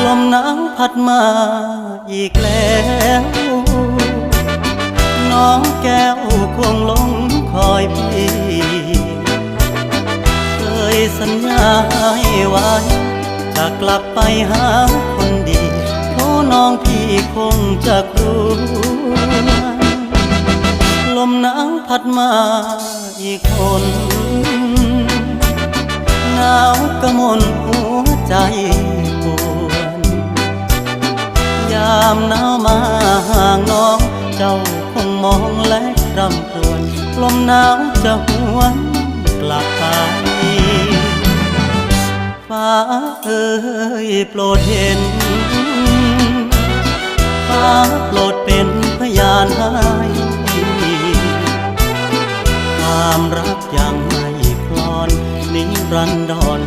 ลมหนาวพัดมาอีกแล้วน้องแก้วคงหลงคอยพี่เคยสัญญาให้ไว้จะกลับไปหาคนดีเพราะน้องพี่คงจะกลัวลมหนาวพัดมาอีกคนหนาวกระมนหัวใจปวดยามหนาวมาห่างน้องเจ้าคงมองและรำครวญลมหนาวจะหวนกลับไปฟ้าเอ่ยโปรดเห็นฟ้าโปรดเป็นพยานให้ความรักยังไม่คลอนนิรันดร